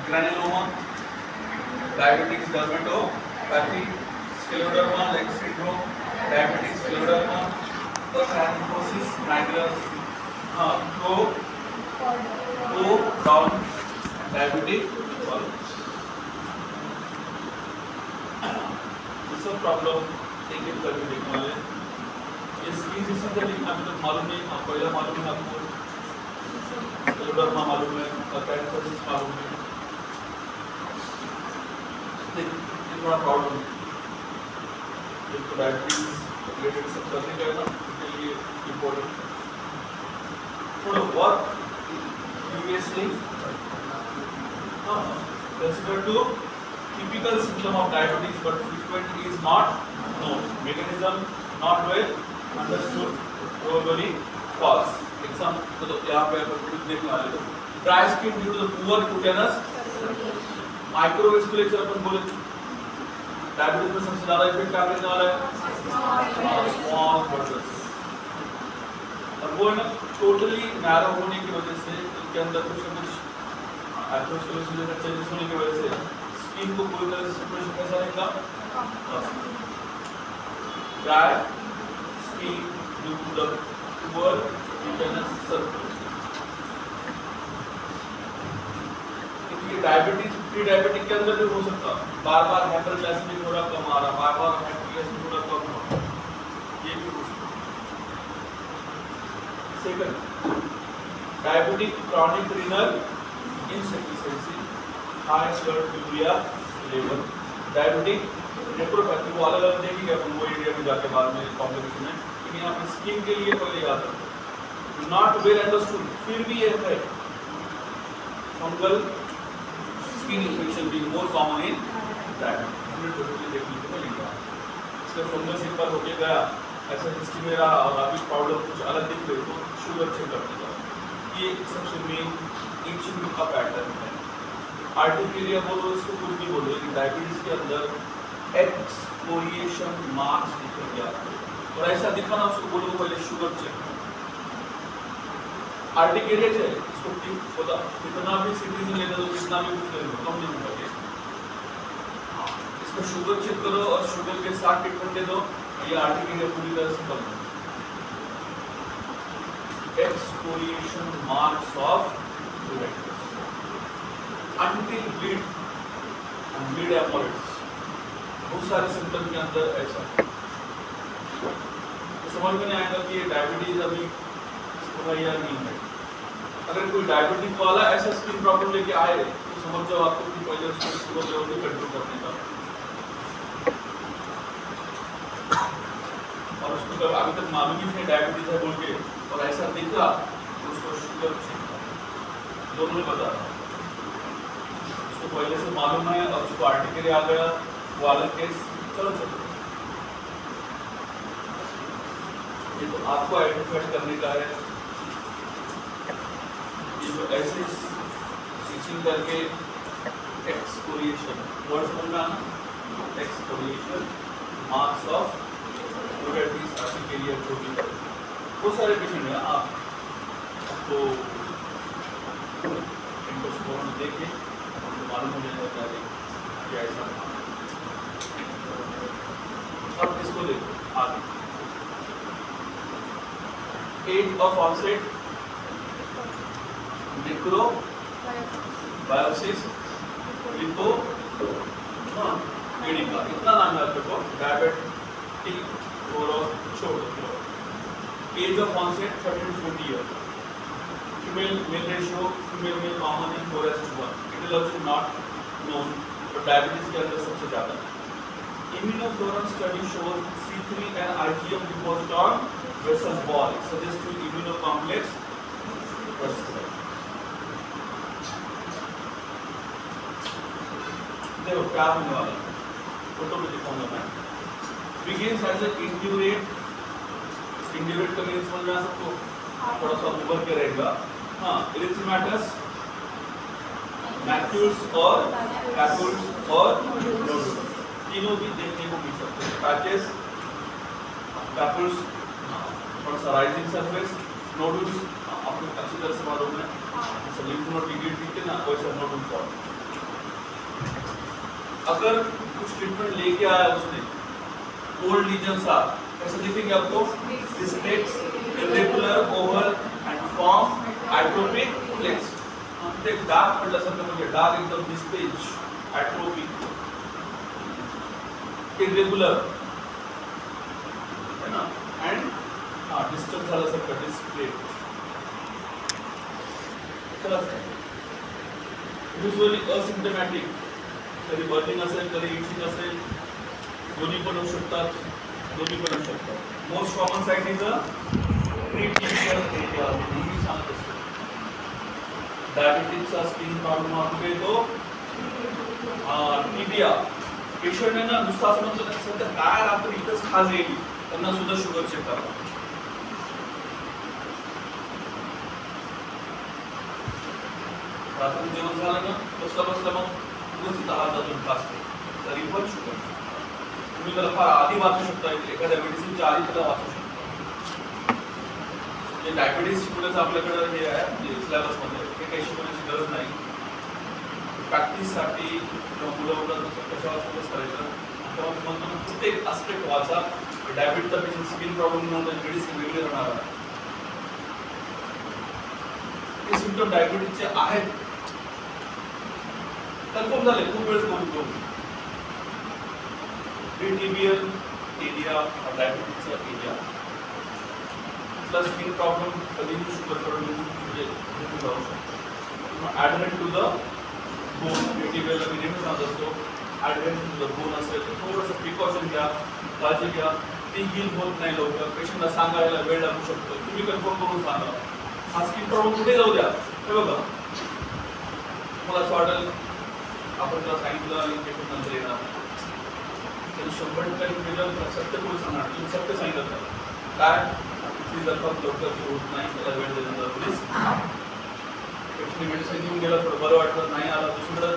granuloma, diabetic dermatopathy, scleroderma like syndrome, diabetic scleroderma, acanthosis nigralis, down diabetic followers. This is a problem एक एक करके देखने वाले हैं। ये स्कीम जिसमें तो लिखना अभी तक मालूम नहीं, पहला मालूम है आपको, स्क्लेरोडर्मा मालूम है, acanthosis मालूम है। देखिए थोड़ा प्रॉब्लम है, एक डायबिटीज रिलेटेड सब करने का है ना, इसके लिए इम्पोर्टेंट थोड़ा work previously considered to typical symptom of diabetes but frequent is not known, mechanism not well understood, probably cause. Example तो यहाँ पे कुछ देखने वाले हो, dry skin due to the poor cutaneous microvasculature अपन बोले डायबिटीज में सबसे ज़्यादा इफेक्ट क्या करने वाला है, स्मॉल बर्डर्स। और वो ना टोटली नैरो होने की वजह से इनके अंदर कुछ ना कुछ एथरोस्क्लेरोसिस जैसे चेंजेस होने की वजह से स्किन को पूरी तरह से सिचुएशन कैसा रहेगा, dry skin due to the poor cutaneous surface। क्योंकि डायबिटीज प्री डायबिटिक के अंदर भी हो सकता है, बार-बार हाइपरग्लाइसेमिक हो रहा कम आ रहा, बार-बार हाइपरग्लाइसेमिक हो रहा कम आ रहा, ये भी हो सकता है। Second, diabetic chronic renal insufficiency, high blood urea level, diabetic nephropathy वो अलग अलग देखेंगे अपन वो एरिया में जाके बाद में कॉम्प्लिकेशन है, लेकिन यहाँ पे स्किन के लिए पहले याद रखो, नॉट वेल अंडरस्टूड, फिर भी ये है fungal skin infection being more common in diabetes, हमने टोटली देखने को मिलेगा। इसका फंगस एक बार होके गया ऐसा हिस्ट्री में रहा और अभी प्रॉब्लम कुछ अलग दिख रही तो शुगर चेक करने का, ये सबसे मेन इचिंग का पैटर्न है। आर्टिफिलिया बोलो इसको कुछ भी बोलो, लेकिन डायबिटीज के अंदर एक्सफोलिएशन मार्क्स दिख गया और ऐसा दिखा ना उसको बोलो पहले शुगर चेक। आर्टिकेरिया है इसको पता कितना भी सिटीजन ले लो, कितना भी कुछ ले लो, कम नहीं होगा। इसको शुगर चेक करो और शुगर के साथ ट्रीटमेंट दे दो, ये आर्टिकेरिया पूरी तरह से कम हो। Exfoliation marks of diabetes until bleed and bleed emerges, बहुत सारे सिम्टम के अंदर ऐसा तो समझ में नहीं आएगा कि ये डायबिटीज अभी होगा या नहीं है। अगर कोई डायबिटीज वाला ऐसा स्किन प्रॉब्लम लेके आए तो समझ जाओ आपको कि पहले उसको शुगर लेवल को कंट्रोल करने का, और उसको जब अभी तक मालूम ही नहीं डायबिटीज है बोल के और ऐसा दिखा तो उसको शुगर दोनों में बता रहा, उसको पहले से मालूम है और उसको आर्टिकल आ गया वो अलग केस। चलो चलो ये तो आपको आइडेंटिफाई करने का है, ये जो ऐसे स्टिचिंग करके एक्सफोलिएशन वर्ड बोलना ना, exfoliation marks of diabetes article protein बहुत सारे पेशेंट हैं। आपको इनको देखिए मालूम हो जाएगा क्या ऐसा। अब इसको देखो आगे, age of onset necrobiosis lipoedema, इतना नाम याद रखो, डायबिटिक और छोड़। Age of onset 30 to 40 year, female male ratio female male common in 4:1, it is also not known but diabetes के अंदर सबसे ज्यादा। Immunofluorescence study shows C3 and IgM deposit on vessel wall, it suggests to immunocomplex vessel। देखो क्या होने वाला है, photo में दिखाऊंगा मैं। begins as an indurate का मीन समझ में आ सबको, थोड़ा सा उभर के रहेगा। हाँ, erythematous मैक्यूल्स और पैपुल्स और नोडुल्स तीनों भी देखने को मिल सकते हैं। पैचेस पैपुल्स थोड़ा सा राइजिंग सरफेस, नोडुल्स आपको अच्छी तरह से मालूम है, जैसे लिम्फ नोड टिग्रिड दिखते ना वैसा नोडुल फॉर्म। अगर कुछ ट्रीटमेंट लेके आया उसने, कोल्ड लीजन सा, कैसे दिखेंगे आपको? Districts, irregular, oval and form atrophic plaques. ते डाग पडल्यासारखं म्हणजे डाग एकदम डिस्पेज, एट्रोपिक, इरेगुलर है ना, एंड डिस्टर्ब झाल्यासारखं, डिस्प्ले. चला युजली असिम्प्टमॅटिक, कधी बर्निंग असेल, कधी इचिंग असेल, दोन्ही पण होऊ शकतात, दोन्ही पण होऊ शकतात. Most common site is a preclinical area. मी सांगत असतो डायबिटीजचा स्किन प्रॉब्लेम आपण येतो टीबिया. पेशंट आहे ना, नुसतं असं म्हणतो सध्या काय आपण इथंच खाज येईल, त्यांना सुद्धा शुगर चेक करा. रात्री जेवण झालं ना, बसलं मग व्यवस्थित हात अजून खासते, तरी पण शुगर. तुम्ही त्याला फार आधी वाचू शकता, एखाद्या मेडिसिनच्या आधी त्याला वाचू शकता. म्हणजे डायबिटीज शिकवण्याचं आपल्याकडे हे आहे, म्हणजे सिलेबसमध्ये हे काही शिकवण्याची गरज नाही. प्रॅक्टिससाठी किंवा मुलं कशावर फोकस करायचं, तेव्हा म्हणतो प्रत्येक आस्पेक्ट वाचा. डायबिटीजचा पेशंट स्किन प्रॉब्लेम नव्हतं, मेडिसिन वेगळे राहणार आहे. हे सिम्पटम डायबिटीजचे आहेत, कन्फर्म झाले, खूप वेळेस बोलतो. प्रीटिबियल एरिया, डायबिटीजचा एरिया, प्लस स्किन प्रॉब्लेम, कधी शुगर प्रॉब्लेम म्हणजे जाऊ शकतो. ॲडहेरंट टू द बोन, प्रीटिबियलला मी नेहमी सांगत असतो, ॲडहेरंट टू द बोन असेल तर थोडंसं प्रिकॉशन घ्या, काळजी घ्या. ती हील होत नाही लवकर, पेशंटला सांगायला वेळ लागू शकतो. तुम्ही कन्फर्म करून सांगा, हा स्किन प्रॉब्लेम कुठे जाऊ द्या. हे बघा, मला असं वाटेल आपण त्याला सांगितलं आणि पेशंट नंतर येणार, तरी 100% वेगळं सत्य बोलून सांगणार. तुम्ही सत्य सांगितलं काय, तिथली जखम लवकर होत नाही, त्याला वेळ देणं पेशंटने मेडिसिन घेऊन गेला, थोडं बरं वाटलं, नाही आला, दुसरीकडं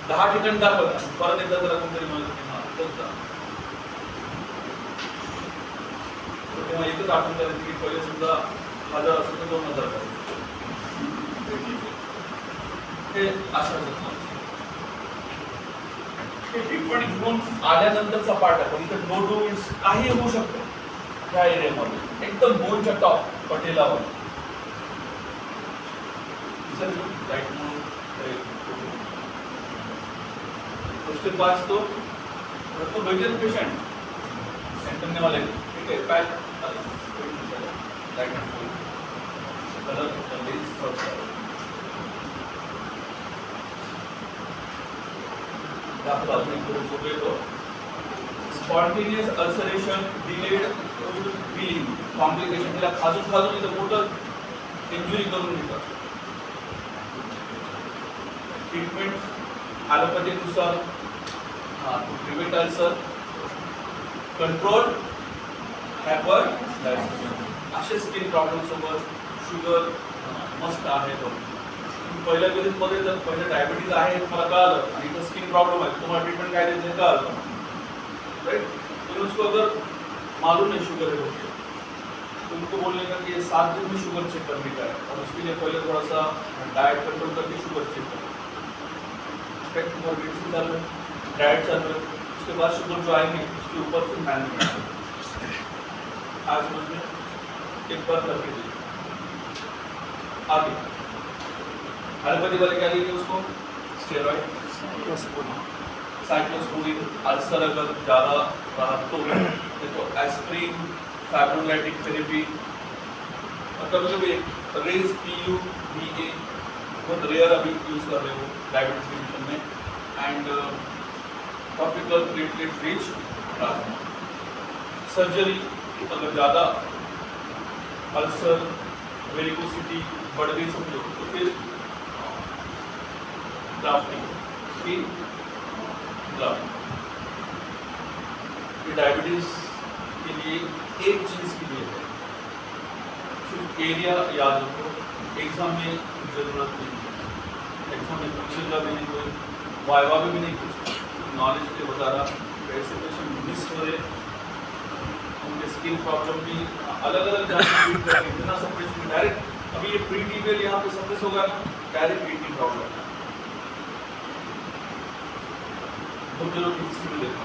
10 ठिकाणी दाखवलं, परत एकदा त्याला कोणतरी म्हणत तेव्हा एकच आठवण करायची की पहिले सुद्धा 1000 असेल तर 2000 करायचे. हे अशा ट्रीटमेंट घेऊन आल्यानंतरचा पार्ट आहे, पण इथं नो डूज काही होऊ शकतं. त्या एरियामध्ये एकदम बोनच्या टॉप पटेलावर राईट म्हणून उसके पास तो बेटर पेशेंट सेंटर वाले, ठीक है, pack right colour spontaneous ulceration, delayed bleeding, complication, त्याला खाजून इथं मोठं इंजुरी करून देतात. ट्रीटमेंट ॲलोपॅथीनुसार to prevent ulcer, control hyperglycaemia. असे स्किन प्रॉब्लेम सोबत शुगर मस्ट आहे. पहिल्या विजिटमध्ये जर पहिले डायबिटीज आहे तुम्हाला कळालं आणि इथं स्किन प्रॉब्लेम है, तुम्हारा ट्रीटमेंट क्या देते हैं कळालं, राइट. फिर उसको अगर मालूम नहीं शुगर है तो उनको बोलने का कि 7 दिन में शुगर चेक करने का है, और उसके लिए पहले थोड़ा सा डाइट कंट्रोल करके शुगर चेक करें. तुम्हारा मेडिसिन चालू है, डाइट चालू है, उसके बाद शुगर जो आएंगे उसके ऊपर फिर मैनेजमेंट आज मुझे एक बार करके दीजिए. आगे एलोपैथी वाले क्या देंगे उसको, स्टेरॉइड, साइक्लोस्पोरिन. अल्सर अगर ज़्यादा रहा तो एस्प्रिन, फाइब्रोलाइटिक थेरेपी, और कभी कभी रेज PUVA बहुत रेयर अभी यूज़ कर रहे हो डायबिटीज ट्रीटमेंट में, and topical platelet rich plasma. Surgery अगर ज़्यादा अल्सर वेरिकोसिटी बढ़ गई समझो तो फिर ग्राफ्टिंग की ग्राफ्टिंग. ये डायबिटीज के लिए एक चीज़ के लिए है, सिर्फ एरिया याद रखो. एग्जाम में जरूरत नहीं, एग्जाम में पूछेगा भी नहीं कोई, वाइवा में भी नहीं कुछ, नॉलेज के बता रहा. वैसे पेशेंट मिस हो रहे, उनके स्किन प्रॉब्लम भी अलग अलग जाने इतना सब पेशेंट डायरेक्ट अभी ये प्रीटिबियल यहाँ पे सप्रेस होगा ना, डायरेक्ट ईटिंग प्रॉब्लम. छोटे लोग की हिस्ट्री में देखा,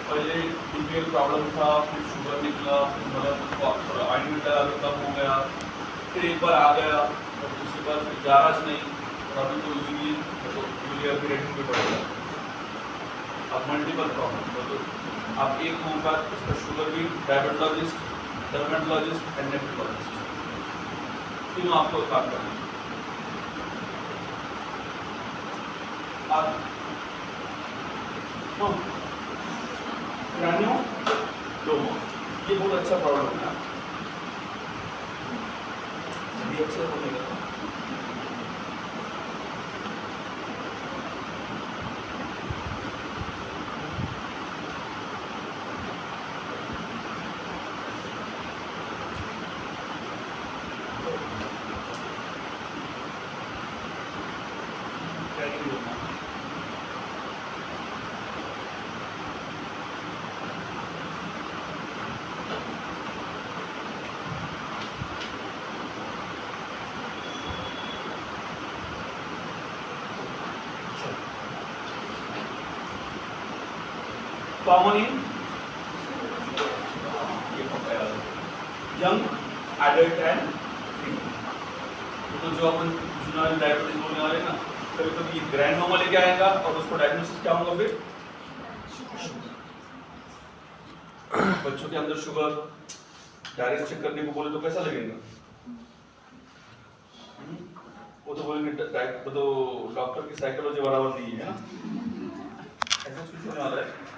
पहले बीपी प्रॉब्लम था, फिर शुगर निकला, फिर मतलब आयरन लगा तो कम हो गया, फिर एक बार आ गया और दूसरी बार फिर जा रहा नहीं, और अभी तो यूरिया की रेटिंग भी बढ़ गया। अब मल्टीपल प्रॉब्लम मतलब आप एक होगा इसका शुगर भी, डायबिटोलॉजिस्ट, डर्मेटोलॉजिस्ट एंड नेफ्रोलॉजिस्ट, तीनों आपको काम करना है। आप ग्रान्योलोमा, ये बहुत अच्छा प्रॉब्लम है, ये अच्छा होने लगा। Common in young adult and female. तो जो अपन जुवेनाइल डायबिटीज बोलने वाले ना, कभी कभी ये ग्रैंडोमा लेके आएगा और उसको डायग्नोसिस क्या होगा फिर बच्चों के अंदर शुगर डायरेक्ट चेक करने को बोले तो कैसा लगेगा? वो तो बोलेंगे वो तो डॉक्टर की साइकोलॉजी बराबर नहीं है ना, ऐसा कुछ होने वाला है।